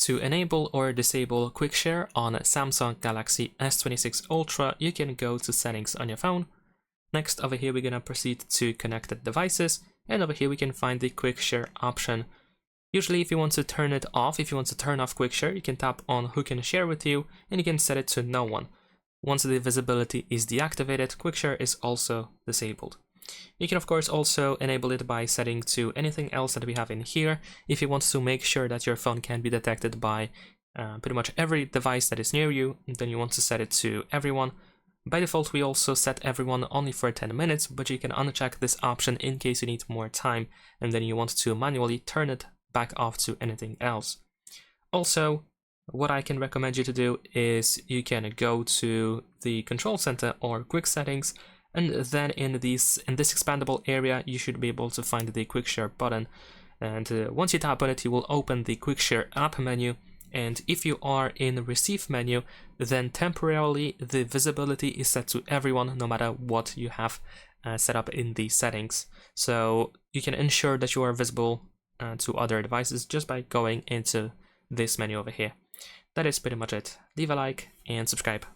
To enable or disable quick share on Samsung Galaxy S26 Ultra, you can go to settings on your phone. Next, over here, we're going to proceed to connected devices. And over here, we can find the quick share option. Usually, if you want to turn it off, if you want to turn off quick share, you can tap on who can share with you, and you can set it to no one. Once the visibility is deactivated, quick share is also disabled. You can of course also enable it by setting to anything else that we have in here. If you want to make sure that your phone can be detected by pretty much every device that is near you, then you want to set it to everyone. By default, we also set everyone only for 10 minutes, but you can uncheck this option in case you need more time, and then you want to manually turn it back off to anything else. Also, what I can recommend you to do is you can go to the control center or quick settings, and then in this expandable area you should be able to find the quick share button, and once you tap on it, you will open the quick share app menu. And if you are in the receive menu, then temporarily the visibility is set to everyone no matter what you have set up in the settings. So you can ensure that you are visible to other devices just by going into this menu over here. That is pretty much it. Leave a like and subscribe.